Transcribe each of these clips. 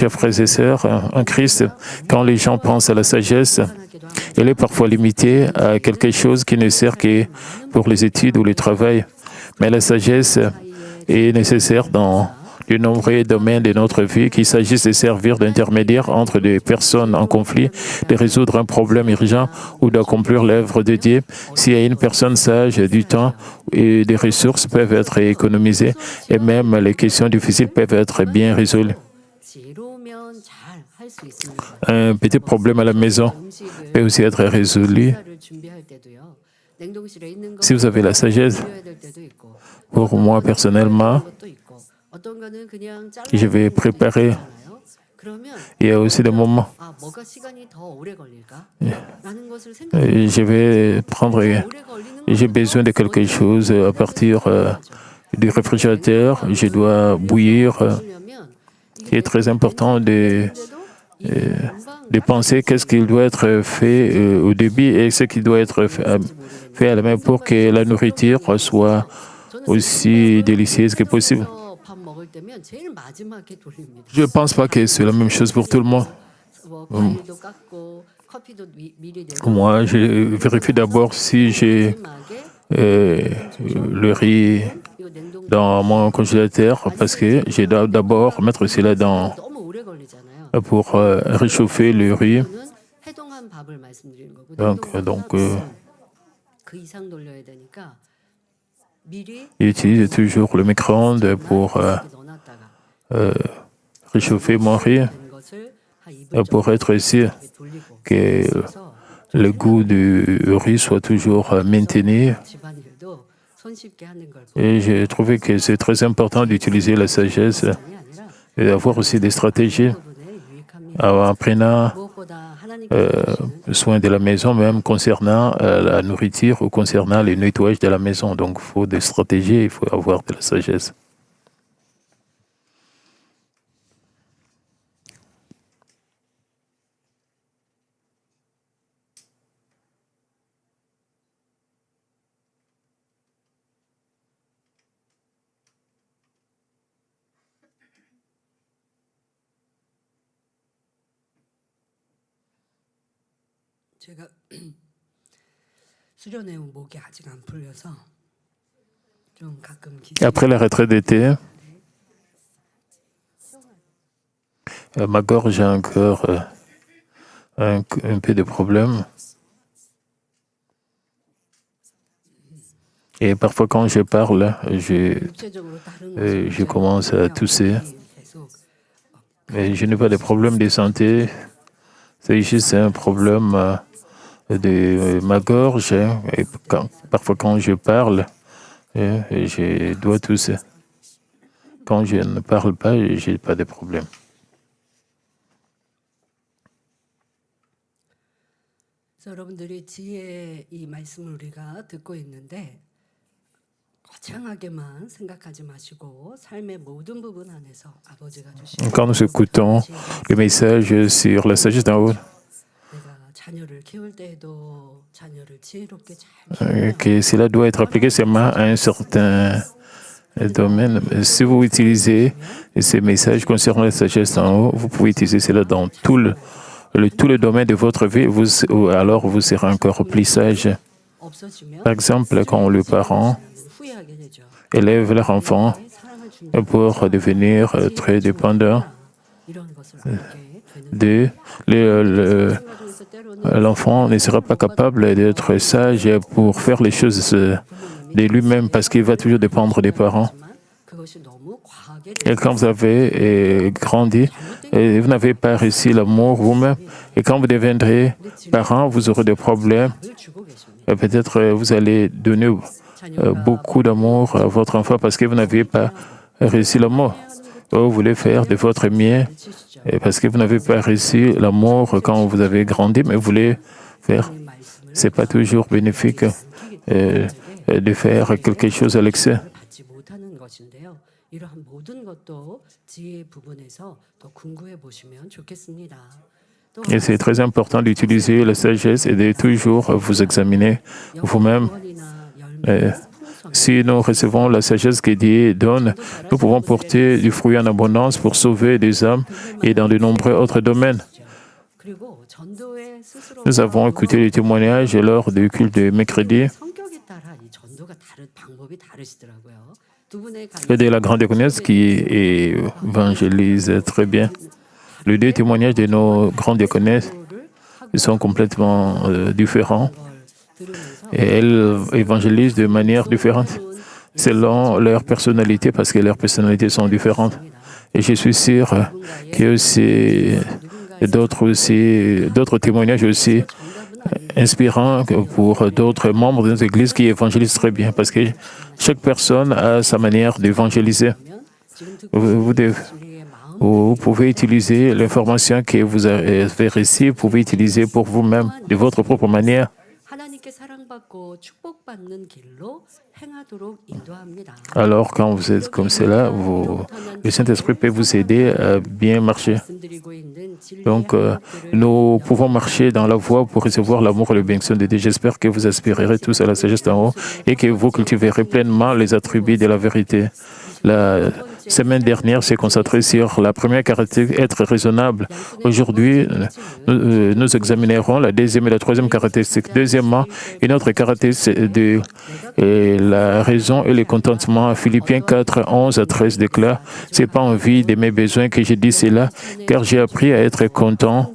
Chers frères et sœurs, en Christ, quand les gens pensent à la sagesse, elle est parfois limitée à quelque chose qui ne sert que pour les études ou le travail. Mais la sagesse est nécessaire dans de nombreux domaines de notre vie, qu'il s'agisse de servir d'intermédiaire entre des personnes en conflit, de résoudre un problème urgent ou d'accomplir l'œuvre de Dieu. S'il y a une personne sage, du temps et des ressources peuvent être économisées et même les questions difficiles peuvent être bien résolues. Un petit problème à la maison peut aussi être résolu si vous avez la sagesse. Pour moi, personnellement, je vais préparer. Il y a aussi des moments. Je vais prendre. J'ai besoin de quelque chose à partir du réfrigérateur. Je dois bouillir. Il est très important de penser qu'est-ce qui doit être fait au début et ce qui doit être fait à la main pour que la nourriture soit aussi délicieuse que possible. Je ne pense pas que c'est la même chose pour tout le monde. Moi, je vérifie d'abord si j'ai le riz dans mon congélateur parce que je dois d'abord mettre cela pour réchauffer le riz. Donc j'utilise toujours le micro-ondes pour réchauffer mon riz, pour être sûr que le goût du riz soit toujours maintenu. Et j'ai trouvé que c'est très important d'utiliser la sagesse et d'avoir aussi des stratégies en prenant soin de la maison, même concernant la nourriture ou concernant le nettoyage de la maison. Donc, il faut des stratégies, il faut avoir de la sagesse. Après la retraite d'été, ma gorge a encore un peu de problème. Et parfois, quand je parle, je commence à tousser. Mais je n'ai pas de problème de santé. C'est juste un problème de ma gorge. Et parfois, quand je parle, je dois tousser. Quand je ne parle pas, je n'ai pas de problème. Quand nous écoutons le message sur la sagesse d'en haut, que cela doit être appliqué seulement à un certain domaine. Si vous utilisez ces messages concernant la sagesse d'en haut, vous pouvez utiliser cela dans tout le domaine de votre vie, alors vous serez encore plus sage. Par exemple, quand les parents élèvent leurs enfants pour devenir très dépendants l'enfant ne sera pas capable d'être sage pour faire les choses de lui-même parce qu'il va toujours dépendre des parents. Et quand vous avez grandi, et vous n'avez pas réussi l'amour vous-même, et quand vous deviendrez parent, vous aurez des problèmes. Peut-être vous allez donner beaucoup d'amour à votre enfant parce que vous n'avez pas réussi l'amour. Vous voulez faire de votre mieux parce que vous n'avez pas réussi l'amour quand vous avez grandi, mais vous voulez faire. Ce n'est pas toujours bénéfique de faire quelque chose à l'excès. Et c'est très important d'utiliser la sagesse et de toujours vous examiner vous-même. Si nous recevons la sagesse que Dieu donne, nous pouvons porter du fruit en abondance pour sauver des âmes et dans de nombreux autres domaines. Nous avons écouté les témoignages lors du culte de mercredi. Et de la grande diaconesse qui évangélise très bien. Les deux témoignages de nos grandes diaconesses sont complètement différents. Et elles évangélisent de manière différente selon leur personnalité, parce que leurs personnalités sont différentes. Et je suis sûr qu'il y a aussi d'autres témoignages aussi inspirants pour d'autres membres de notre Église qui évangélisent très bien, parce que chaque personne a sa manière d'évangéliser. Vous pouvez utiliser l'information que vous avez reçue, vous pouvez utiliser pour vous-même de votre propre manière. Alors, quand vous êtes comme cela, le Saint-Esprit peut vous aider à bien marcher. Donc, nous pouvons marcher dans la voie pour recevoir l'amour et le bénédiction de Dieu. J'espère que vous aspirerez tous à la sagesse d'en haut et que vous cultiverez pleinement les attributs de la vérité. La semaine dernière s'est concentrée sur la première caractéristique, être raisonnable. Aujourd'hui, nous examinerons la deuxième et la troisième caractéristique. Deuxièmement, une autre caractéristique de la raison et le contentement. Philippiens 4, 11 à 13 déclare « C'est pas en vue de mes besoins que je dis cela, car j'ai appris à être content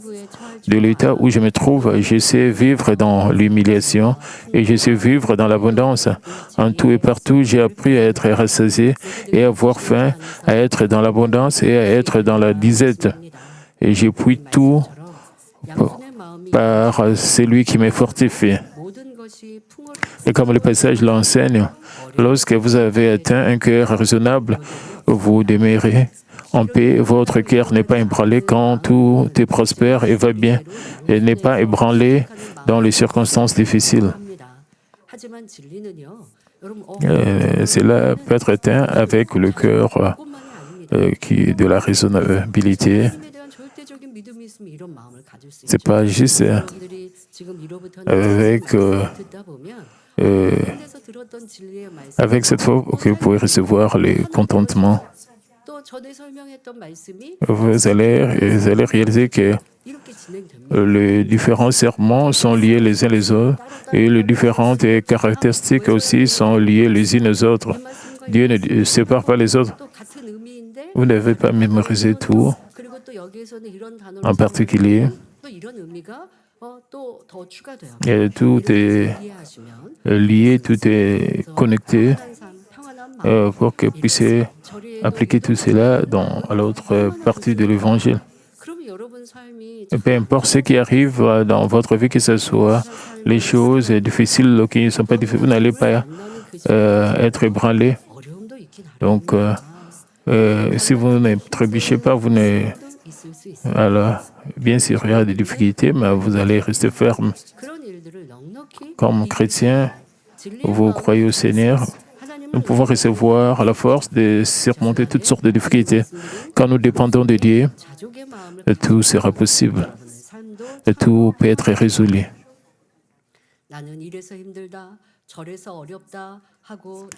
de l'état où je me trouve. Je sais vivre dans l'humiliation et je sais vivre dans l'abondance. En tout et partout, j'ai appris à être rassasié et à avoir faim, à être dans l'abondance et à être dans la disette. Et j'appuie tout par celui qui me fortifie. » Et comme le passage l'enseigne, lorsque vous avez atteint un cœur raisonnable, vous demeurez en paix, votre cœur n'est pas ébranlé quand tout est prospère et va bien, et n'est pas ébranlé dans les circonstances difficiles. Cela peut être atteint avec le cœur de la raisonnabilité. Ce n'est pas juste avec cette foi que vous pouvez recevoir le contentement. Vous allez réaliser que les différents serments sont liés les uns les autres et les différentes caractéristiques aussi sont liées les unes aux autres. Dieu ne sépare pas les autres. Vous n'avez pas mémorisé tout. En particulier, et tout est lié, tout est connecté pour que vous puissiez appliquer tout cela dans l'autre partie de l'Évangile. Peu importe ce qui arrive dans votre vie, que ce soit les choses difficiles ou qui ne sont pas difficiles, vous n'allez pas être ébranlé. Donc, si vous ne trébuchez pas, vous ne... Alors, bien sûr, il y a des difficultés, mais vous allez rester ferme. Comme chrétien, vous croyez au Seigneur, nous pouvons recevoir la force de surmonter toutes sortes de difficultés. Quand nous dépendons de Dieu, tout sera possible. Tout peut être résolu.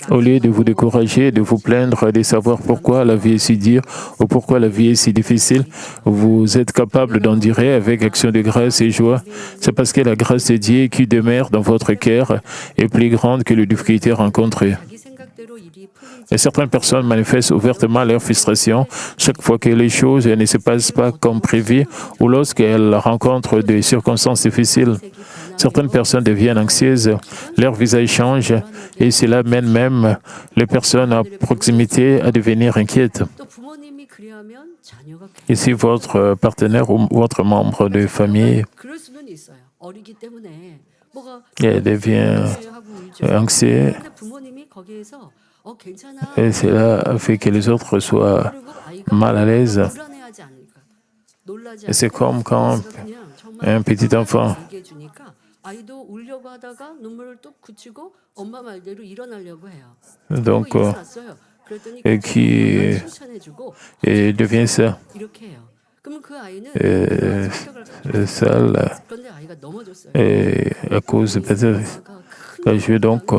Au lieu de vous décourager, de vous plaindre, de savoir pourquoi la vie est si dure ou pourquoi la vie est si difficile, vous êtes capable d'en dire avec action de grâce et joie. C'est parce que la grâce de Dieu qui demeure dans votre cœur est plus grande que les difficultés rencontrées. Et certaines personnes manifestent ouvertement leur frustration chaque fois que les choses ne se passent pas comme prévu ou lorsqu'elles rencontrent des circonstances difficiles. Certaines personnes deviennent anxieuses, leur visage change et cela mène même les personnes à proximité à devenir inquiètes. Et si votre partenaire ou votre membre de famille devient anxieux, et cela fait que les autres soient mal à l'aise. Et c'est comme quand un petit enfant donc qui devient ça. Sale à cause peut-être je donc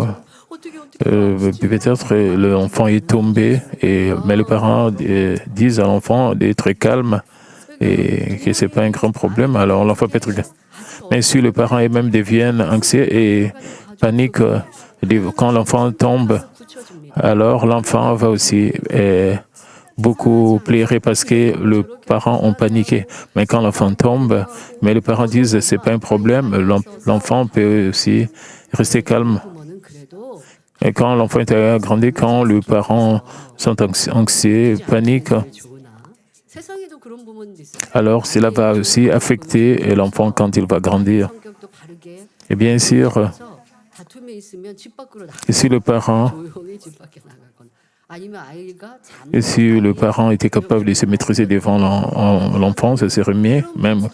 Peut-être l'enfant est tombé, mais les parents disent à l'enfant d'être calme et que ce n'est pas un grand problème, alors l'enfant peut être calme. Mais si le parent même devient anxieux et panique quand l'enfant tombe, alors l'enfant va aussi beaucoup pleurer parce que les parents ont paniqué. Mais quand l'enfant tombe, mais les parents disent c'est pas un problème, l'enfant peut aussi rester calme. Et quand l'enfant est grandi, quand les parents sont anxieux, paniquent, alors cela va aussi affecter l'enfant quand il va grandir. Et bien sûr, si le parent était capable de se maîtriser devant l'enfant, ça serait mieux, même.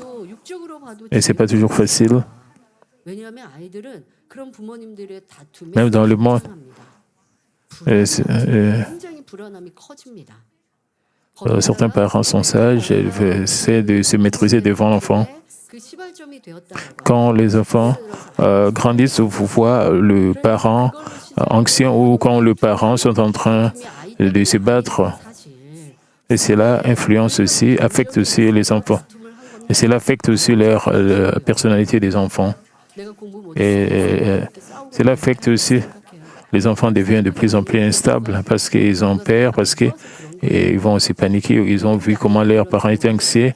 Et ce n'est pas toujours facile. Même dans le monde, certains parents sont sages et essaient de se maîtriser devant l'enfant. Quand les enfants grandissent, vous voyez le parent anxieux ou quand les parents sont en train de se battre. Et cela influence aussi, affecte aussi les enfants. Et cela affecte aussi la personnalité des enfants. Et cela affecte aussi les enfants deviennent de plus en plus instables parce qu'ils ont peur, parce qu'ils vont aussi paniquer. Ils ont vu comment leurs parents étaient anxieux.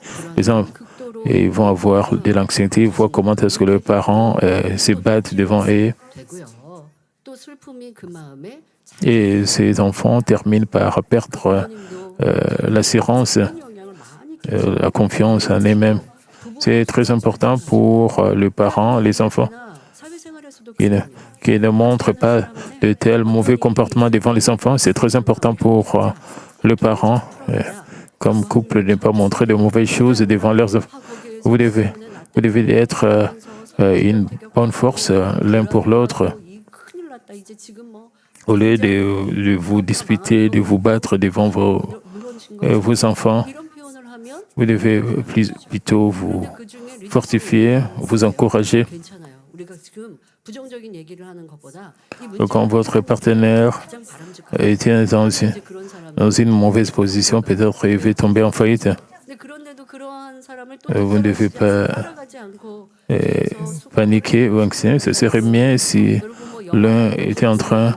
Et ils vont avoir de l'anxiété, ils voient comment est-ce que leurs parents se battent devant eux. Et ces enfants terminent par perdre l'assurance, la confiance en eux-mêmes. C'est très important pour les parents, les enfants, qui ne montrent pas de tels mauvais comportements devant les enfants. C'est très important pour les parents, comme couple, de ne pas montrer de mauvaises choses devant leurs enfants. Vous devez être une bonne force l'un pour l'autre. Au lieu de vous disputer, de vous battre devant vos enfants, vous devez plutôt vous fortifier, vous encourager. Quand votre partenaire est dans une mauvaise position, peut-être il va tomber en faillite. Vous ne devez pas paniquer ou anxieux. Ce serait mieux si l'un était en train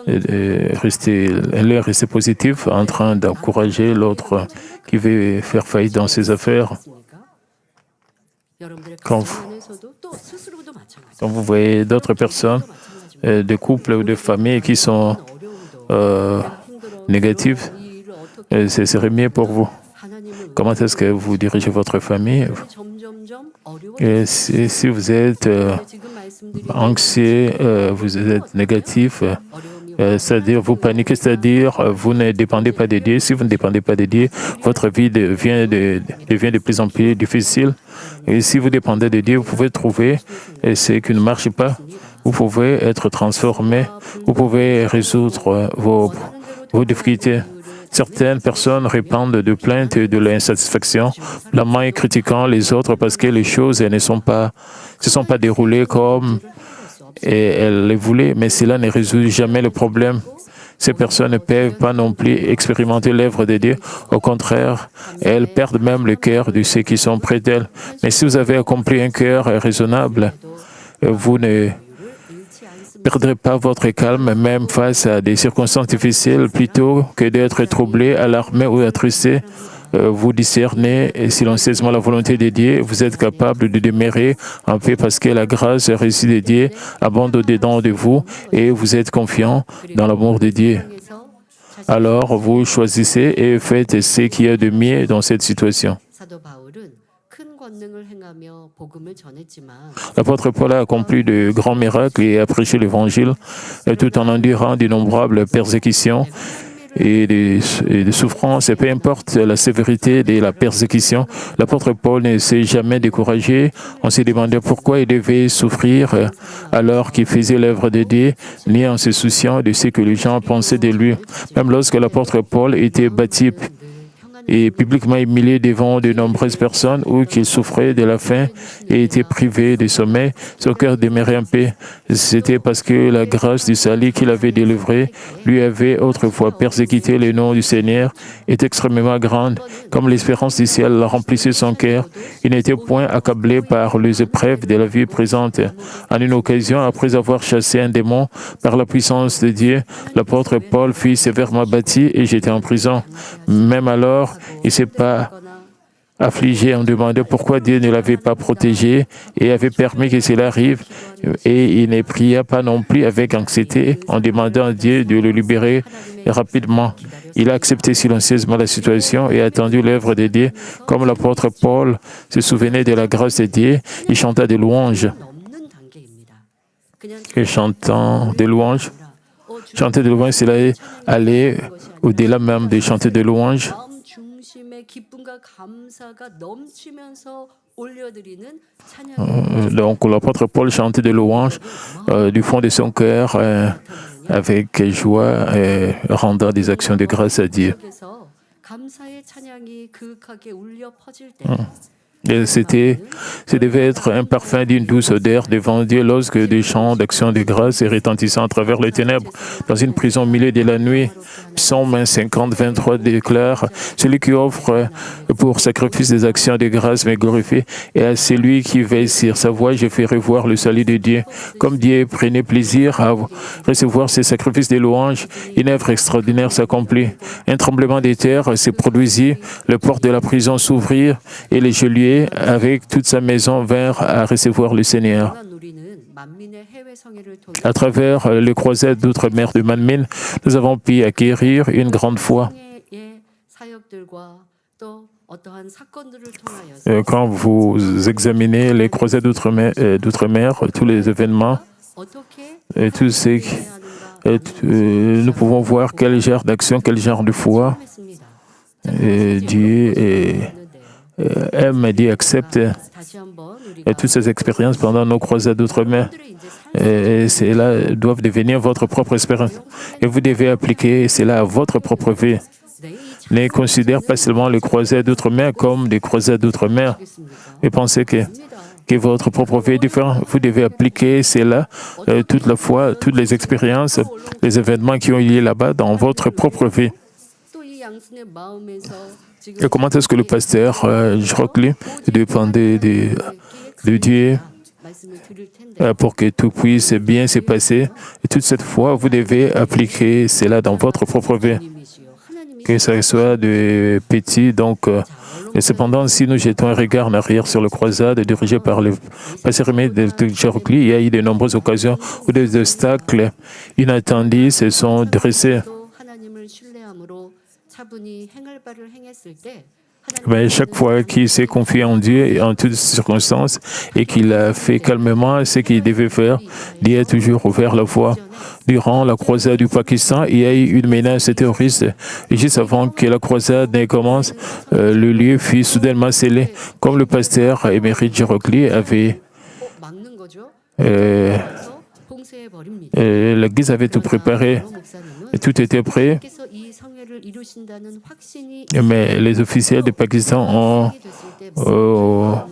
de rester positif, en train d'encourager l'autre qui veut faire faillite dans ses affaires. Quand vous voyez d'autres personnes, des couples ou de familles qui sont négatives, ce serait mieux pour vous. Comment est-ce que vous dirigez votre famille? Et si vous êtes anxieux, vous êtes négatif, c'est-à-dire vous paniquez, c'est-à-dire vous ne dépendez pas de Dieu. Si vous ne dépendez pas de Dieu, votre vie devient de plus en plus difficile. Et si vous dépendez de Dieu, vous pouvez trouver ce qui ne marche pas. Vous pouvez être transformé. Vous pouvez résoudre vos difficultés. Certaines personnes répandent de plaintes et de l'insatisfaction, blâmant et critiquant les autres parce que les choses ne se sont pas déroulées comme elles les voulaient, mais cela ne résout jamais le problème. Ces personnes ne peuvent pas non plus expérimenter l'œuvre de Dieu. Au contraire, elles perdent même le cœur de ceux qui sont près d'elles. Mais si vous avez accompli un cœur raisonnable, vous ne perdrez pas votre calme, même face à des circonstances difficiles, plutôt que d'être troublé, alarmé ou attristé. Vous discernez silencieusement la volonté de Dieu. Vous êtes capable de demeurer en paix parce que la grâce reçue de Dieu abonde au-dedans de vous et vous êtes confiant dans l'amour de Dieu. Alors, vous choisissez et faites ce qu'il y a de mieux dans cette situation. L'apôtre Paul a accompli de grands miracles et a prêché l'Évangile tout en endurant d'innombrables persécutions et des souffrances. Et peu importe la sévérité de la persécution, l'apôtre Paul ne s'est jamais découragé. On s'est demandé pourquoi il devait souffrir alors qu'il faisait l'œuvre de Dieu, ni en se souciant de ce que les gens pensaient de lui. Même lorsque l'apôtre Paul était battu et publiquement humilié devant de nombreuses personnes ou qu'il souffrait de la faim et était privé de sommeil, son cœur demeurait en paix. C'était parce que la grâce du salut qu'il avait délivré lui avait autrefois persécuté le nom du Seigneur est extrêmement grande. Comme l'espérance du ciel remplissait son cœur, il n'était point accablé par les épreuves de la vie présente. En une occasion, après avoir chassé un démon par la puissance de Dieu, l'apôtre Paul fut sévèrement battu et jeté en prison. Même alors, il ne s'est pas affligé en demandant pourquoi Dieu ne l'avait pas protégé et avait permis que cela arrive. Et il ne pria pas non plus avec anxiété en demandant à Dieu de le libérer rapidement. Il a accepté silencieusement la situation et attendu l'œuvre de Dieu. Comme l'apôtre Paul se souvenait de la grâce de Dieu, il chanta des louanges. Et chantant des louanges, chanter des louanges, cela est aller au-delà même de chanter des louanges. Donc l'apôtre Paul chantait des louanges du fond de son cœur avec joie et rendant des actions de grâce à Dieu. Et ça devait être un parfum d'une douce odeur devant Dieu lorsque des chants d'action de grâce et retentissant à travers les ténèbres dans une prison au milieu de la nuit. Psaume 50, 23 déclare « Celui qui offre pour sacrifice des actions de grâce me glorifie, et à celui qui veille sur sa voix, je ferai voir le salut de Dieu. » Comme Dieu prenait plaisir à recevoir ces sacrifices de louanges, une œuvre extraordinaire s'accomplit. Un tremblement de terre se produisit, les portes de la prison s'ouvrirent et les geôliers avec toute sa maison vinrent à recevoir le Seigneur. À travers les croisades d'outre-mer de Manmin, nous avons pu acquérir une grande foi. Quand vous examinez les croisades d'outre-mer, tous les événements, et tout ce nous pouvons voir quel genre d'action, quel genre de foi Dieu aime, Dieu accepte toutes ces expériences pendant nos croisades d'outre-mer. Et cela doivent devenir votre propre expérience. Et vous devez appliquer cela à votre propre vie. Ne considérez pas seulement les croisades d'outre-mer comme des croisades d'outre-mer. Et pensez que votre propre vie est différente. Vous devez appliquer cela toute la fois, toutes les expériences, les événements qui ont eu lieu là-bas dans votre propre vie. Et comment est-ce que le pasteur Jrokli dépendait de Dieu pour que tout puisse bien se passer? Et toute cette fois, vous devez appliquer cela dans votre propre vie. Que ce soit de petit, donc. Et cependant, si nous jetons un regard en arrière sur le croisade dirigé par le pasteur de Jrokli, il y a eu de nombreuses occasions où des obstacles inattendus se sont dressés. Mais chaque fois qu'il s'est confié en Dieu et en toutes circonstances et qu'il a fait calmement ce qu'il devait faire, Dieu a toujours ouvert la voie. Durant la croisade du Pakistan, il y a eu une menace terroriste. Et juste avant que la croisade ne commence, le lieu fut soudainement scellé. Comme le pasteur émérite Jrokli avait l'église avait tout préparé, et tout était prêt. Mais les officiels du Pakistan ont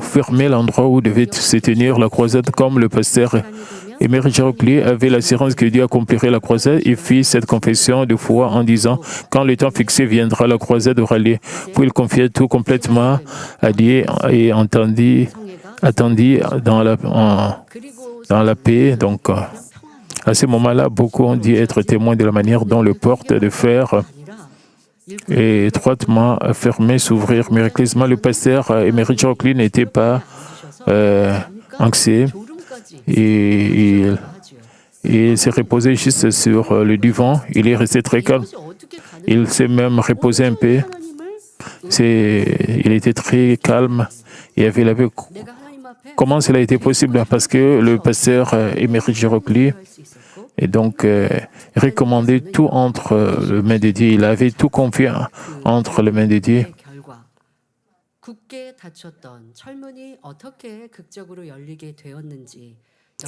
fermé l'endroit où devait se tenir la croisade, comme le pasteur émérite Jrokli avait l'assurance que Dieu accomplirait la croisade. Il fit cette confession de foi en disant « Quand le temps fixé viendra, la croisade aura lieu ». Puis il confiait tout complètement à Dieu et attendit dans la paix. Donc, à ce moment-là, beaucoup ont dit être témoins de la manière dont le porte de fer est étroitement fermé s'ouvrir miraculeusement. Le pasteur émérite Jrokli n'était pas anxieux et il s'est reposé juste sur le divan. Il est resté très calme. Il s'est même reposé un peu. Il était très calme et avait la paix. Comment cela a été possible? Parce que le pasteur émérite Jrokli et donc recommandait tout entre les mains de Dieu. Il avait tout confié entre les mains de Dieu.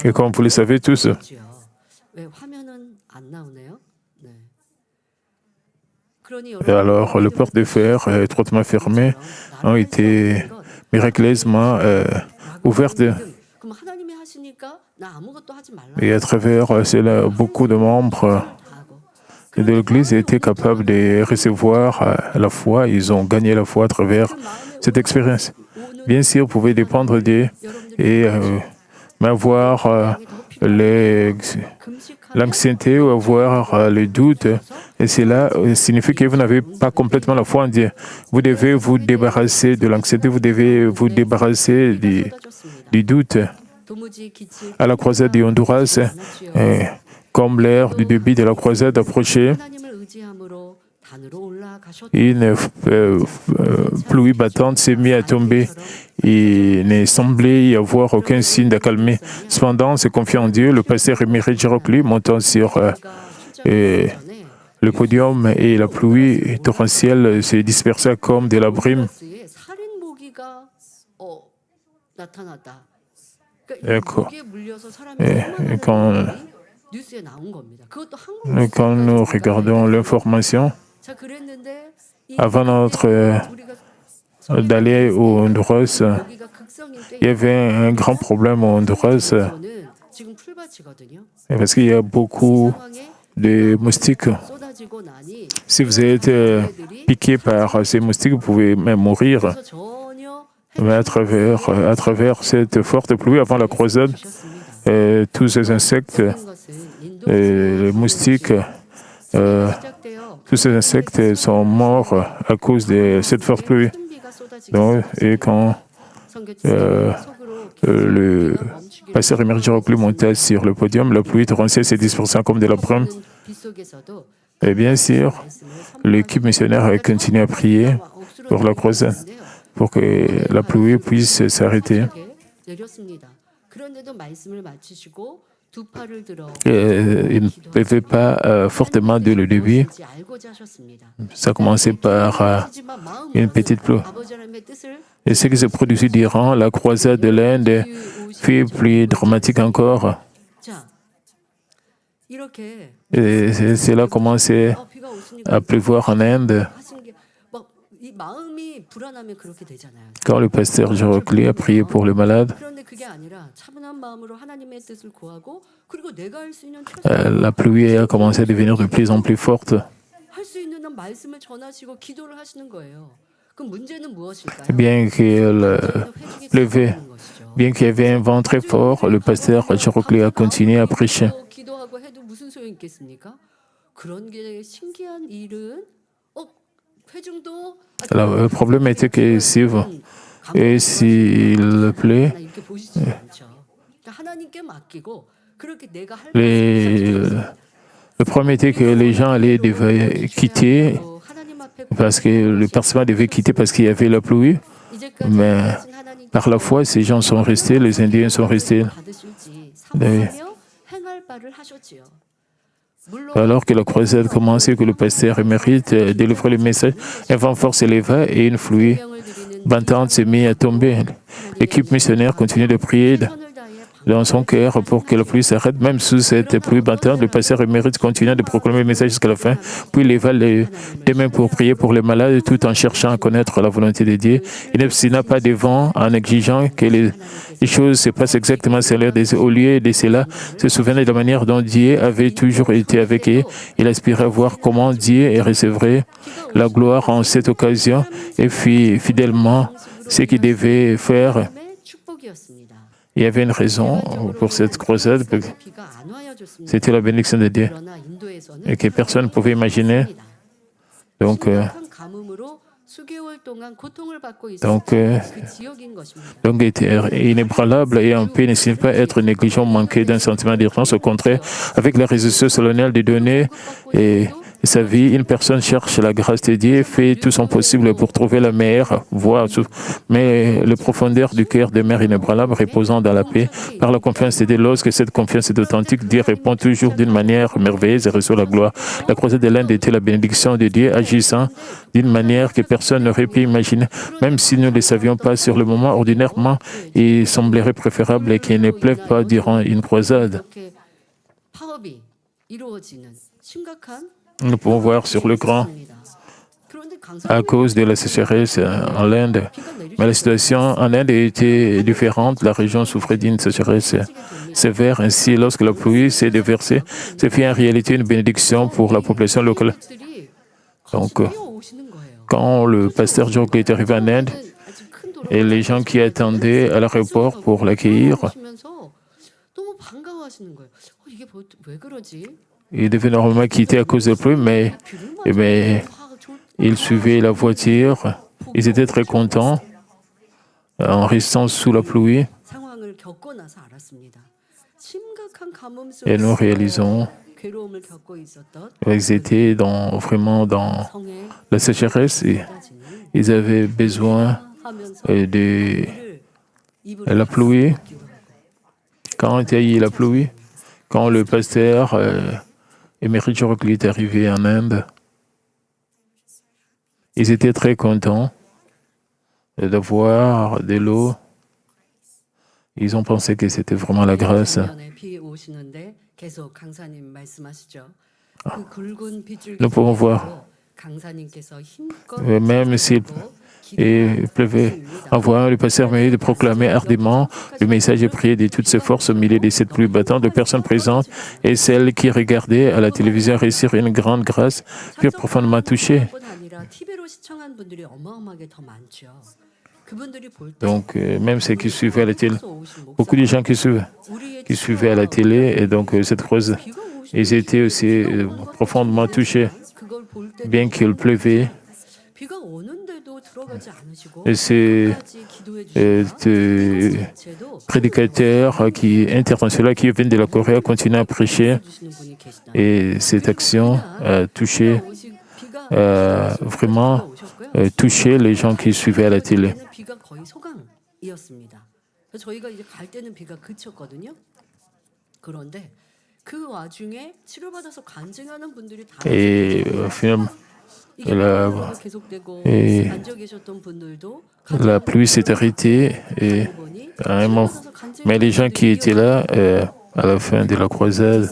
Et comme vous le savez tous, Et alors, les portes de fer étroitement fermées ont été miraculeusement ouvertes. Et à travers cela, beaucoup de membres de l'Église étaient capables de recevoir la foi. Ils ont gagné la foi à travers cette expérience. Bien sûr, vous pouvez dépendre d'eux et avoir l'anxiété ou avoir le doute. Et cela signifie que vous n'avez pas complètement la foi en Dieu. Vous devez vous débarrasser de l'anxiété, vous devez vous débarrasser du doute. À la croisade du Honduras, comme l'heure du début de la croisade approchait, une pluie battante s'est mise à tomber. Il ne semblait y avoir aucun signe d'accalmie. Cependant, se confiant en Dieu, le pasteur Émeric Girocli, montant sur le podium, et la pluie torrentielle se dispersa comme de la brume. Quand nous regardons l'information, avant d'aller au Honduras, il y avait un grand problème au Honduras parce qu'il y a beaucoup de moustiques. Si vous êtes piqué par ces moustiques, vous pouvez même mourir. Mais à travers cette forte pluie avant la croisade, tous ces insectes, les moustiques, tous ces insectes sont morts à cause de cette forte pluie. Donc, et quand le pasteur Émeric Girocli montait sur le podium, la pluie torrentielle s'est dispersée comme de la brume. Et bien sûr, l'équipe missionnaire a continué à prier pour la croisade, pour que la pluie puisse s'arrêter. Il ne pleuvait pas fortement dès le début. Ça a commencé par une petite pluie. Et ce qui s'est produit durant la croisade de l'Inde fut plus dramatique encore. Et cela a commencé à pleuvoir en Inde. Quand le pasteur Girocli a prié pour les malades, la pluie a commencé à devenir de plus en plus forte. Bien qu'il pleuvait, bien qu'il y avait un vent très fort, le pasteur Girocli a continué à prêcher. Alors, le problème était que s'il plaît, le problème était que les gens devaient quitter parce que le personnel devait quitter parce qu'il y avait la pluie. Mais par la foi, ces gens sont restés, les Indiens sont restés. Alors que la croisade commençait, que le pasteur Émeric délivrait le message, un vent fort s'éleva et une pluie battante s'est mise à tomber. L'équipe missionnaire continuait de prier dans son cœur pour que la pluie s'arrête. Même sous cette pluie battante, le pasteur Émeric continuait de proclamer le message jusqu'à la fin, puis il leva les mains pour prier pour les malades tout en cherchant à connaître la volonté de Dieu. Il n'obstina pas devant en exigeant que les choses se passent exactement selon leur désir. Au lieu de cela, se souvenait de la manière dont Dieu avait toujours été avec eux. Il aspirait à voir comment Dieu recevrait la gloire en cette occasion et fit fidèlement ce qu'il devait faire. Il y avait une raison pour cette croisade, c'était la bénédiction de Dieu, et que personne ne pouvait imaginer. Donc, être inébranlable et en paix ne signifie pas être négligent, manquer d'un sentiment d'urgence. Au contraire, avec la résolution solennelle de donner et sa vie, une personne cherche la grâce de Dieu, fait tout son possible pour trouver la meilleure voie. Mais le profondeur du cœur demeure inébranlable, reposant dans la paix, par la confiance de Dieu. Lorsque cette confiance est authentique, Dieu répond toujours d'une manière merveilleuse et reçoit la gloire. La croisade de l'Inde était la bénédiction de Dieu, agissant d'une manière que personne n'aurait pu imaginer. Même si nous ne le savions pas sur le moment, ordinairement, il semblerait préférable qu'il ne pleuve pas durant une croisade. Nous pouvons voir sur l'écran à cause de la sécheresse en Inde. Mais la situation en Inde était différente. La région souffrait d'une sécheresse sévère. Ainsi, lorsque la pluie s'est déversée, c'est fait en réalité une bénédiction pour la population locale. Donc, quand le pasteur Jog est arrivé en Inde, et les gens qui attendaient à l'aéroport pour l'accueillir, ils devaient normalement quitter à cause de la pluie, mais ils suivaient la voiture. Ils étaient très contents en restant sous la pluie. Et nous réalisons qu'ils étaient vraiment dans la sécheresse. Et ils avaient besoin de la pluie. Quand il y a eu la pluie, quand le pasteur Emery Jorokli est arrivé en Inde, ils étaient très contents d'avoir de l'eau. Ils ont pensé que c'était vraiment la grâce. Nous pouvons voir, même s'il pleuvait, en voyant le pasteur Emery de proclamer ardemment le message et prier de toutes ses forces au milieu de cette pluie battante, de personnes présentes et celles qui regardaient à la télévision réussir une grande grâce, furent profondément touchées. Donc, même ceux qui suivaient à la télé, beaucoup de gens qui suivaient à la télé, et donc cette phrase, ils étaient aussi profondément touchés, bien qu'il pleuvait. Et ces prédicateurs internationaux qui viennent de la Corée continuent à prêcher, et cette action a touché, vraiment touché les gens qui suivaient à la télé. Et finalement, la pluie s'est arrêtée, mais les gens qui étaient là à la fin de la croisade,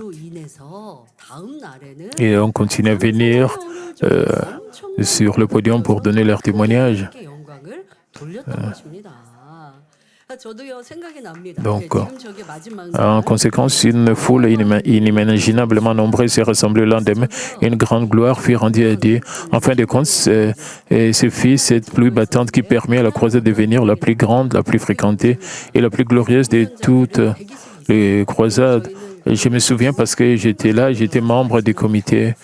et ont continué à venir sur le podium pour donner leur témoignage. Donc, en conséquence, une foule inimaginablement nombreuse s'est rassemblée le lendemain et une grande gloire fut rendue à Dieu. En fin de compte, ce fut cette pluie battante qui permet à la croisade de devenir la plus grande, la plus fréquentée et la plus glorieuse de toutes les croisades. Et je me souviens parce que j'étais là, j'étais membre du comité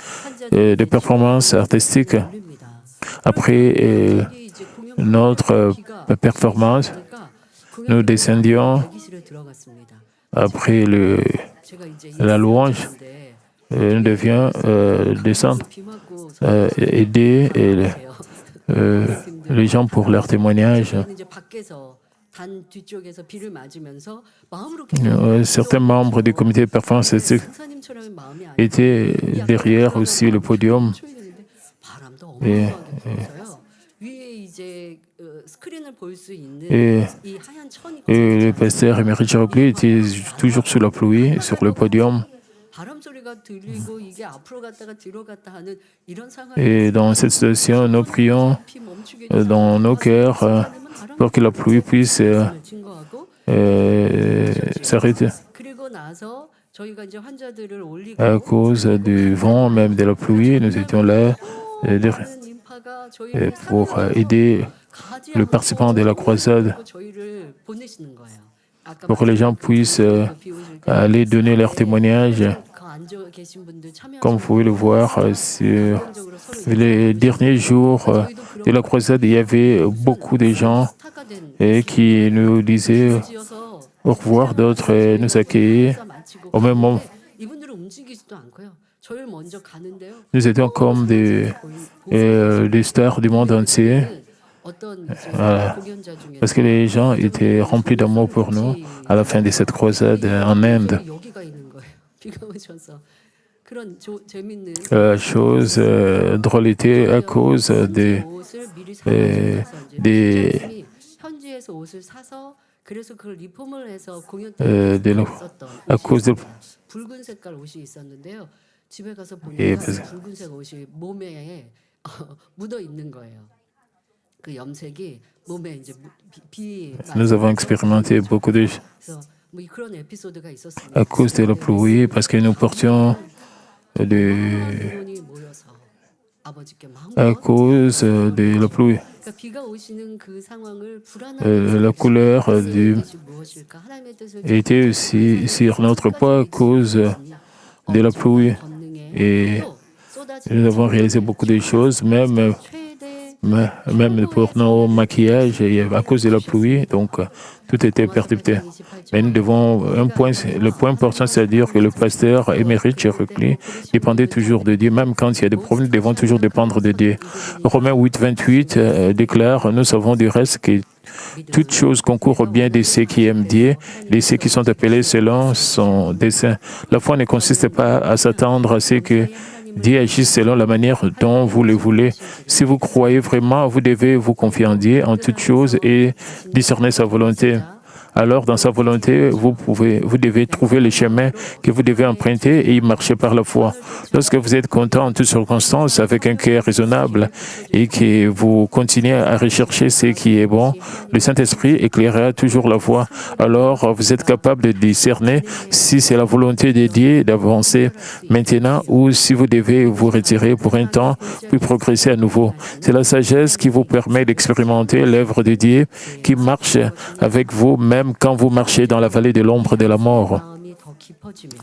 de performance artistique. Après notre performance, nous descendions après la louange. Nous devions descendre, aider les gens pour leur témoignage. Certains membres du comité de performance étaient derrière aussi le podium. Et le pasteur Emery Jorokli était toujours sous la pluie, sur le podium. Et dans cette situation, nous prions dans nos cœurs pour que la pluie puisse s'arrêter. À cause du vent, même de la pluie, nous étions là pour aider le participant de la croisade, pour que les gens puissent aller donner leur témoignage. Comme vous pouvez le voir, sur les derniers jours de la croisade, il y avait beaucoup de gens qui nous disaient au revoir, d'autres nous accueillaient au même moment. Nous étions comme des stars du monde entier, parce que les gens étaient remplis d'amour pour nous à la fin de cette croisade en Inde. La chose drôle était à cause à cause de Nous avons expérimenté beaucoup de choses à cause de la pluie, parce que nous portions à cause de la pluie. La couleur était aussi sur notre peau à cause de la pluie. Et nous avons réalisé beaucoup de choses, même pour nos maquillages, à cause de la pluie, donc tout était perturbé. Mais nous devons, le point important, c'est-à-dire que le pasteur émérite Cherokee dépendait toujours de Dieu, même quand il y a des problèmes, nous devons toujours dépendre de Dieu. Romains 8, 28 déclare, nous savons du reste que toutes choses concourent au bien de ceux qui aiment Dieu, de ceux qui sont appelés selon son dessein. La foi ne consiste pas à s'attendre à ce que Dieu agisse selon la manière dont vous le voulez. Si vous croyez vraiment, vous devez vous confier en Dieu en toutes choses et discerner sa volonté. Alors, dans sa volonté, vous devez trouver le chemin que vous devez emprunter et y marcher par la foi. Lorsque vous êtes content en toutes circonstances, avec un cœur raisonnable et que vous continuez à rechercher ce qui est bon, le Saint-Esprit éclairera toujours la voie. Alors, vous êtes capable de discerner si c'est la volonté de Dieu d'avancer maintenant ou si vous devez vous retirer pour un temps puis progresser à nouveau. C'est la sagesse qui vous permet d'expérimenter l'œuvre de Dieu qui marche avec vous, même quand vous marchez dans la vallée de l'ombre de la mort.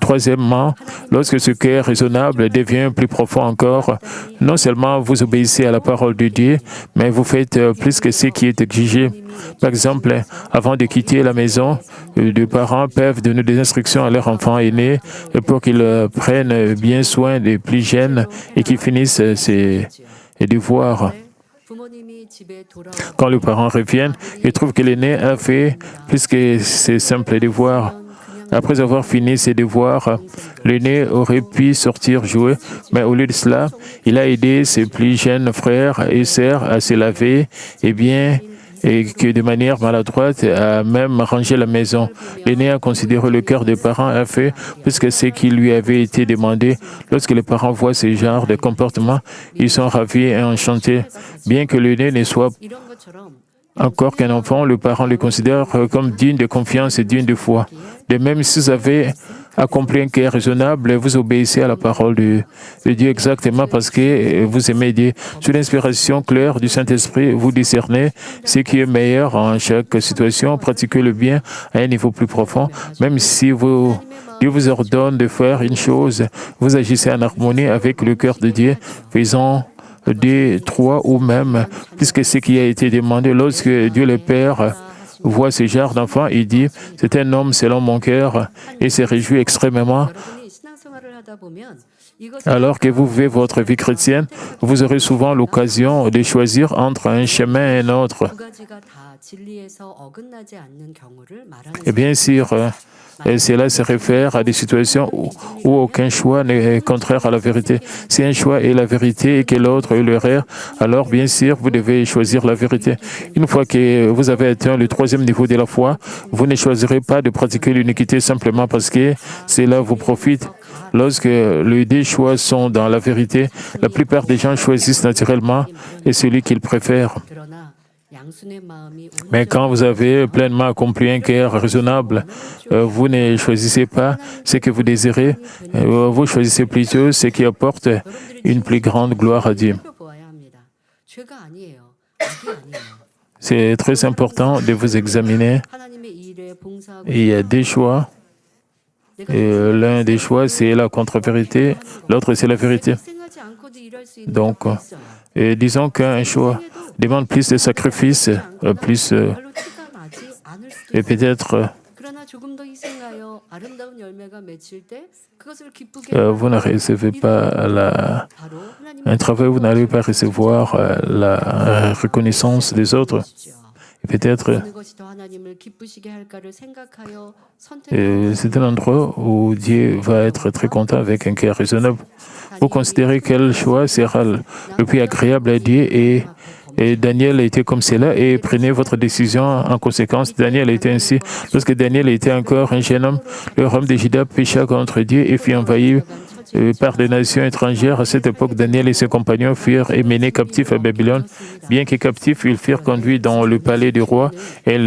Troisièmement, lorsque ce cœur raisonnable devient plus profond encore, non seulement vous obéissez à la parole de Dieu, mais vous faites plus que ce qui est exigé. Par exemple, avant de quitter la maison, les parents peuvent donner des instructions à leur enfant aîné pour qu'ils prennent bien soin des plus jeunes et qu'ils finissent ses devoirs. Quand les parents reviennent, ils trouvent que l'aîné a fait plus que ses simples devoirs. Après avoir fini ses devoirs, l'aîné aurait pu sortir jouer, mais au lieu de cela, il a aidé ses plus jeunes frères et sœurs à se laver et que de manière maladroite a même rangé la maison. L'aîné a considéré le cœur des parents a fait plus que ce qui lui avait été demandé. Lorsque les parents voient ce genre de comportement, ils sont ravis et enchantés. Bien que l'aîné ne soit encore qu'un enfant, le parent le considère comme digne de confiance et digne de foi. De même, si vous avez accompli un cœur raisonnable, vous obéissez à la parole de Dieu exactement parce que vous aimez Dieu. Sous l'inspiration claire du Saint-Esprit, vous discernez ce qui est meilleur en chaque situation, pratiquez le bien à un niveau plus profond. Même si Dieu vous ordonne de faire une chose, vous agissez en harmonie avec le cœur de Dieu, faisant 2, 3 ou même plus que ce qui a été demandé. Lorsque Dieu le Père voit ce genre d'enfant, il dit « C'est un homme selon mon cœur » et se réjouit extrêmement. Alors que vous vivez votre vie chrétienne, vous aurez souvent l'occasion de choisir entre un chemin et un autre. Et bien sûr, cela se réfère à des situations où aucun choix n'est contraire à la vérité. Si un choix est la vérité et que l'autre est l'erreur, alors bien sûr, vous devez choisir la vérité. Une fois que vous avez atteint le 3e niveau de la foi, vous ne choisirez pas de pratiquer l'iniquité simplement parce que cela vous profite. Lorsque les 2 choix sont dans la vérité, la plupart des gens choisissent naturellement et celui qu'ils préfèrent. Mais quand vous avez pleinement accompli un cœur raisonnable, vous ne choisissez pas ce que vous désirez, vous choisissez plutôt ce qui apporte une plus grande gloire à Dieu. C'est très important de vous examiner. Il y a 2 choix. L'un des choix, c'est la contre-vérité, l'autre, c'est la vérité. Donc, disons qu'un choix demande plus de sacrifices, et peut-être vous ne recevez pas un travail, vous n'allez pas recevoir la reconnaissance des autres. Et peut-être c'est un endroit où Dieu va être très content avec un cœur raisonnable. Vous considérez quel choix sera le plus agréable à Dieu et Daniel a été comme cela et prenez votre décision en conséquence. Daniel a été ainsi. Lorsque Daniel était encore un jeune homme, le royaume de Juda pécha contre Dieu et fut envahi par des nations étrangères. À cette époque, Daniel et ses compagnons furent emmenés captifs à Babylone. Bien que captifs, ils furent conduits dans le palais du roi et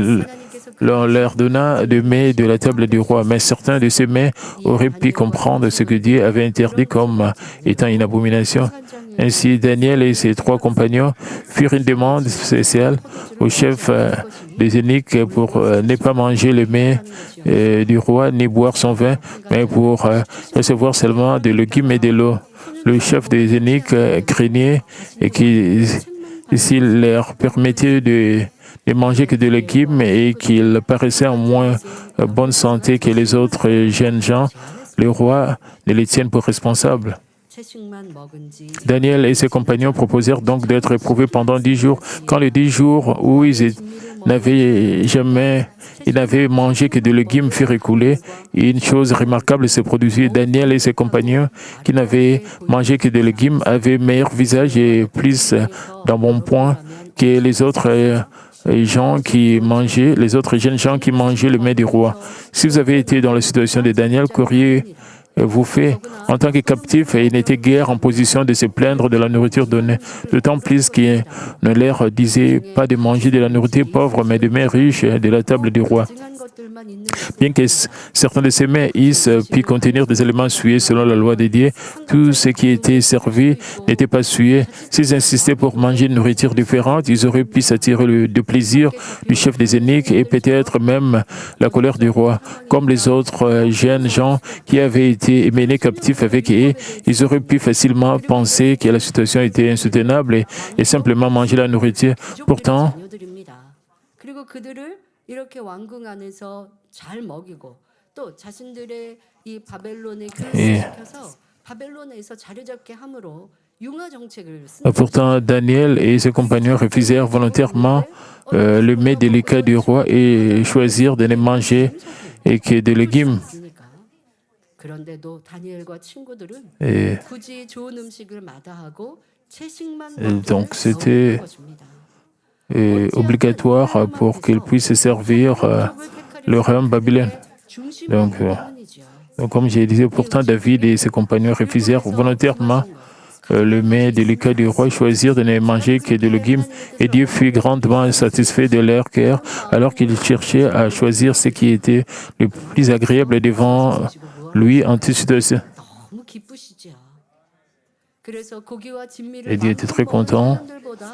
l'on leur donna des mets de la table du roi. Mais certains de ces mets auraient pu comprendre ce que Dieu avait interdit comme étant une abomination. Ainsi, Daniel et ses 3 compagnons firent une demande spéciale au chef des eunuques pour ne pas manger les mets du roi ni boire son vin, mais pour recevoir seulement des légumes et de l'eau. Le chef des eunuques craignait et s'il leur permettait de manger que des légumes et qu'ils paraissaient en moins bonne santé que les autres jeunes gens, le roi ne les tienne pour responsables. Daniel et ses compagnons proposèrent donc d'être éprouvés pendant 10 jours. Quand les 10 jours où ils n'avaient mangé que des légumes furent écoulés, une chose remarquable se produisit. Daniel et ses compagnons, qui n'avaient mangé que des légumes, avaient meilleur visage et plus d'embonpoint que les autres les autres jeunes gens qui mangeaient le mets du roi. Si vous avez été dans la situation de Daniel, qu'auriez-vous fait en tant que captif? Et il n'était guère en position de se plaindre de la nourriture donnée, d'autant plus qu'il ne leur disait pas de manger de la nourriture pauvre, mais de mets riches de la table du roi. Bien que certains de ces mets puissent contenir des éléments souillés selon la loi de Dieu, tout ce qui était servi n'était pas souillé. S'ils insistaient pour manger une nourriture différente, ils auraient pu s'attirer le plaisir du chef des eunuques et peut-être même la colère du roi. Comme les autres jeunes gens qui avaient été menés captifs avec eux, ils auraient pu facilement penser que la situation était insoutenable et simplement manger la nourriture. Pourtant, Daniel et ses compagnons refusèrent volontairement le mets délicat du roi et choisirent de ne manger que des légumes. Et donc c'était obligatoire pour qu'ils puissent servir le royaume Babylone. Donc, comme j'ai dit, pourtant David et ses compagnons refusèrent volontairement le mets délicat du roi, choisirent de ne manger que des légumes, et Dieu fut grandement satisfait de leur cœur alors qu'ils cherchaient à choisir ce qui était le plus agréable devant lui en toute situation. Et Dieu était très content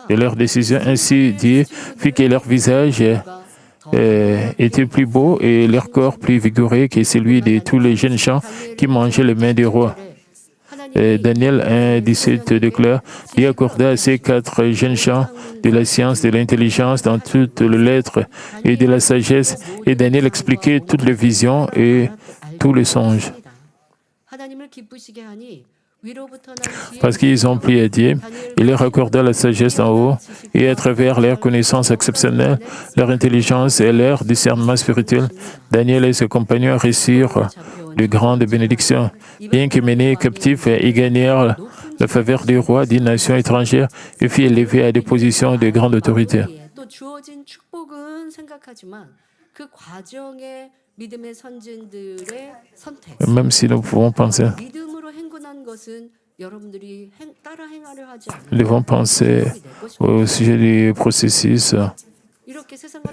de leur décision. Ainsi, Dieu fit que leur visage était plus beau et leur corps plus vigoureux que celui de tous les jeunes gens qui mangeaient le mets du roi. Daniel 1,17 déclare: Dieu accorda à ces 4 jeunes gens de la science, de l'intelligence dans toutes les lettres et de la sagesse. Et Daniel expliquait toutes les visions et tous les songes. Parce qu'ils ont pris à Dieu, il leur accorda la sagesse en haut, et à travers leur connaissance exceptionnelle, leur intelligence et leur discernement spirituel, Daniel et ses compagnons réussirent de grandes bénédictions. Bien que menés captifs, ils gagnèrent la faveur du roi d'une nation étrangère et furent élevés à des positions de grande autorité. Même si nous pouvons penser, nous devons penser au sujet du processus,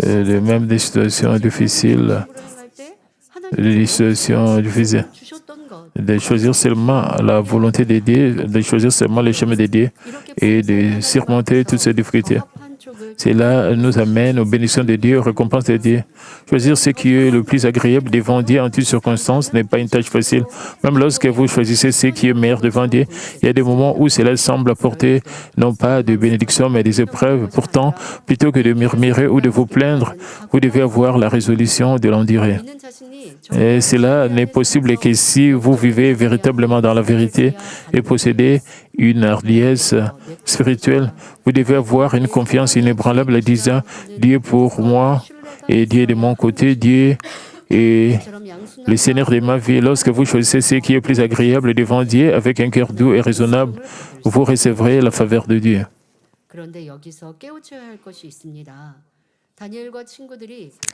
même des situations difficiles, de choisir seulement la volonté de Dieu, de choisir seulement le chemin de Dieu et de surmonter toutes ces difficultés. Cela nous amène aux bénédictions de Dieu, aux récompenses de Dieu. Choisir ce qui est le plus agréable devant Dieu en toutes circonstances n'est pas une tâche facile. Même lorsque vous choisissez ce qui est meilleur devant Dieu, il y a des moments où cela semble apporter non pas de bénédictions mais des épreuves. Pourtant, plutôt que de murmurer ou de vous plaindre, vous devez avoir la résolution de l'endurer. Et cela n'est possible que si vous vivez véritablement dans la vérité et possédez une hardiesse spirituelle. Vous devez avoir une confiance inébranlable en disant « Dieu pour moi et Dieu de mon côté, Dieu est le Seigneur de ma vie ». Lorsque vous choisissez ce qui est plus agréable devant Dieu avec un cœur doux et raisonnable, vous recevrez la faveur de Dieu.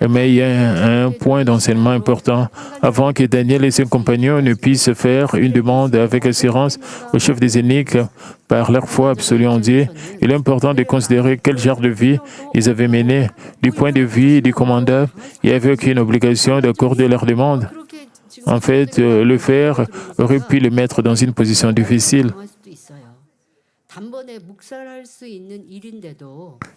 Mais il y a un point d'enseignement important. Avant que Daniel et ses compagnons ne puissent faire une demande avec assurance au chef des eunuques par leur foi absolue en Dieu, il est important de considérer quel genre de vie ils avaient mené. Du point de vue du commandant, il n'y avait aucune obligation d'accorder leur demande. En fait, le faire aurait pu les mettre dans une position difficile.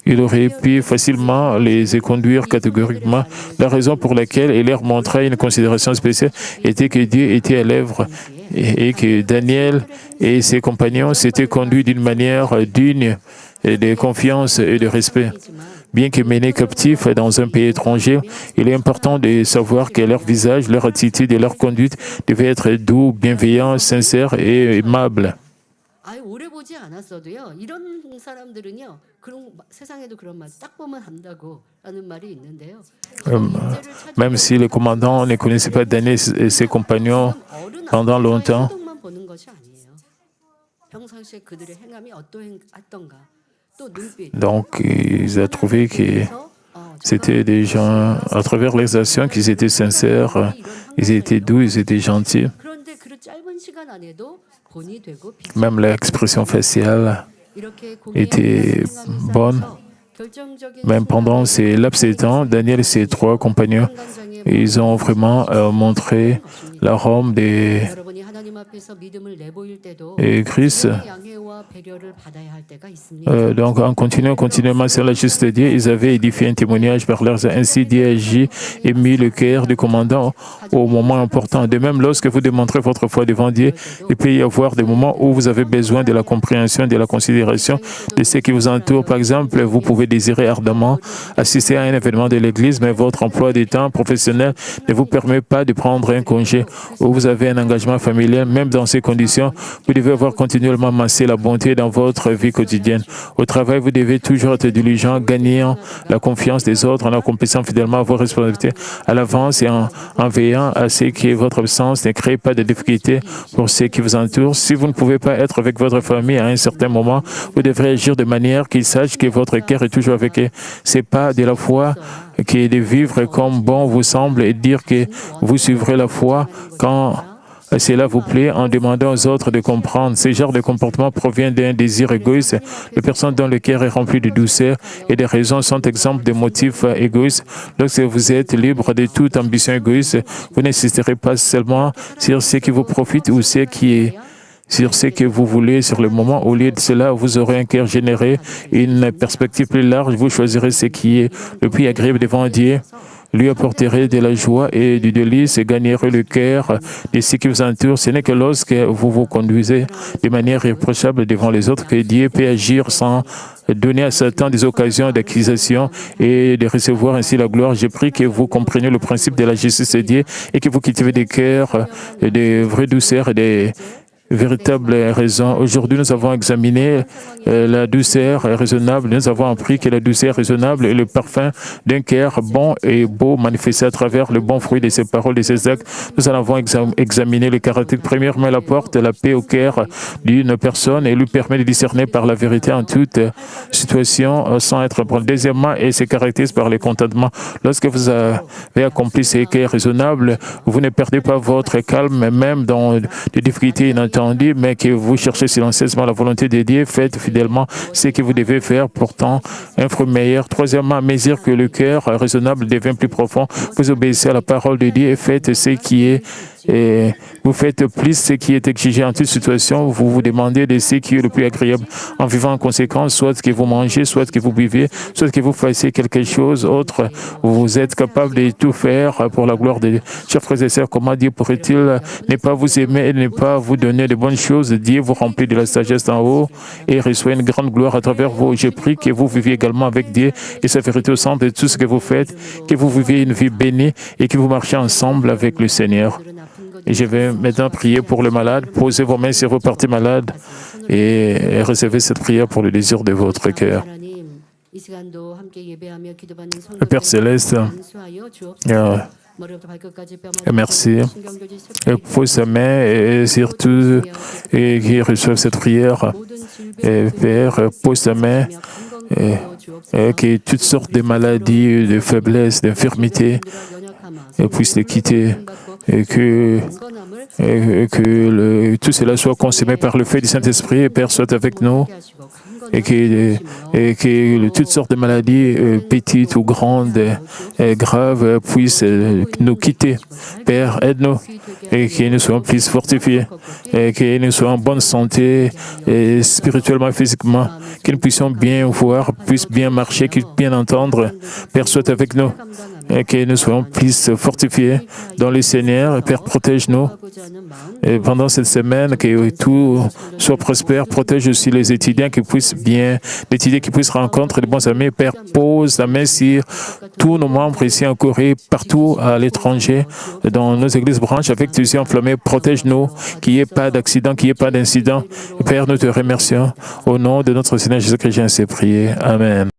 Il aurait pu facilement les conduire catégoriquement. La raison pour laquelle il leur montrait une considération spéciale était que Dieu était à l'œuvre et que Daniel et ses compagnons s'étaient conduits d'une manière digne de confiance et de respect. Bien que menés captifs dans un pays étranger, il est important de savoir que leur visage, leur attitude et leur conduite devaient être doux, bienveillants, sincères et aimables. Même si le commandant ne connaissait pas Daniel et ses compagnons pendant longtemps, donc ils ont trouvé que c'était des gens, à travers les actions, qu'ils étaient sincères, ils étaient doux, ils étaient gentils. Même l'expression faciale était bonne. Même pendant ces laps de temps, Daniel et ses trois compagnons, ils ont vraiment montré l'arôme des Christ. Donc, en continuant continuellement sur la justice de Dieu, ils avaient édifié un témoignage par leurs ainsi Dieu agit et mis le cœur du commandant au moment important. De même, lorsque vous démontrez votre foi devant Dieu, il peut y avoir des moments où vous avez besoin de la compréhension, de la considération de ce qui vous entoure. Par exemple, vous pouvez désirer ardemment assister à un événement de l'Église, mais votre emploi du temps professionnel ne vous permet pas de prendre un congé, ou vous avez un engagement familial. Même dans ces conditions, vous devez avoir continuellement massé la bonté dans votre vie quotidienne. Au travail, vous devez toujours être diligent, gagnant la confiance des autres en accomplissant fidèlement vos responsabilités à l'avance et en veillant à ce que votre absence ne crée pas de difficultés pour ceux qui vous entourent. Si vous ne pouvez pas être avec votre famille à un certain moment, vous devrez agir de manière qu'ils sachent que votre cœur est toujours avec eux. C'est pas de la foi qui est de vivre comme bon vous semble et dire que vous suivrez la foi quand cela vous plaît en demandant aux autres de comprendre. Ce genre de comportement provient d'un désir égoïste. Les personnes dont le cœur est rempli de douceur et de raison sont exemples de motifs égoïstes. Lorsque vous êtes libre de toute ambition égoïste, vous n'insisterez pas seulement sur ce qui vous profite ou ce qui est sur ce que vous voulez sur le moment. Au lieu de cela, vous aurez un cœur généreux, une perspective plus large. Vous choisirez ce qui est le plus agréable devant Dieu. Lui apporterez de la joie et du délice et gagnerez le cœur de ceux qui vous entourent. Ce n'est que lorsque vous vous conduisez de manière irréprochable devant les autres que Dieu peut agir sans donner à Satan des occasions d'accusation et de recevoir ainsi la gloire. Je prie que vous compreniez le principe de la justice de Dieu et que vous cultivez des cœurs de vraie douceur et des véritable raison. Aujourd'hui, nous avons examiné la douceur raisonnable. Nous avons appris que la douceur raisonnable est le parfum d'un cœur bon et beau manifesté à travers le bon fruit de ses paroles et de ses actes. Nous en avons examiné les caractéristiques. Premièrement, elle apporte la paix au cœur d'une personne et lui permet de discerner par la vérité en toute situation sans être bon. Deuxièmement, elle se caractérise par le contentement. Lorsque vous avez accompli ces cœurs raisonnables, vous ne perdez pas votre calme, même dans des difficultés inattendues, mais que vous cherchez silencieusement la volonté de Dieu, faites fidèlement ce que vous devez faire, pourtant un fruit meilleur. Troisièmement, à mesure que le cœur raisonnable devient plus profond, vous obéissez à la parole de Dieu et faites ce qui est et vous faites plus ce qui est exigé en toute situation. Vous vous demandez de ce qui est le plus agréable en vivant en conséquence, soit que vous mangez, soit que vous buvez, soit que vous fassiez quelque chose autre. Vous êtes capable de tout faire pour la gloire de Dieu. Chers frères et sœurs, comment Dieu pourrait-il ne pas vous aimer et ne pas vous donner de bonnes choses? Dieu vous remplit de la sagesse d'en haut et reçoit une grande gloire à travers vous. Je prie que vous viviez également avec Dieu et sa vérité au centre de tout ce que vous faites, que vous viviez une vie bénie et que vous marchiez ensemble avec le Seigneur. Et je vais maintenant prier pour le malade. Posez vos mains sur vos parties malades et recevez cette prière pour le désir de votre cœur. Le Père Céleste, merci. Et pose sa main et surtout et qui reçoive cette prière. Et Père, pose sa main que toutes sortes de maladies, de faiblesses, d'infirmités puissent les quitter et que tout cela soit consommé par le feu du Saint-Esprit. Et Père, soit avec nous et que toutes sortes de maladies, petites ou grandes, graves, puissent nous quitter. Père, aide-nous et que nous soyons plus fortifiés et que nous soyons en bonne santé et spirituellement et physiquement, que nous puissions bien voir, puissions bien marcher, que bien entendre. Père, soit avec nous et que nous soyons plus fortifiés dans le Seigneur. Père, protège-nous. Et pendant cette semaine, que tout soit prospère. Protège aussi les étudiants qui puissent bien, les étudiants qui puissent rencontrer les bons amis. Père, pose la main sur tous nos membres ici en Corée, partout à l'étranger, dans nos églises branches, avec tes yeux enflammés. Protège-nous, qu'il n'y ait pas d'accident, qu'il n'y ait pas d'incident. Père, nous te remercions. Au nom de notre Seigneur Jésus-Christ, j'ai ainsi prié. Amen.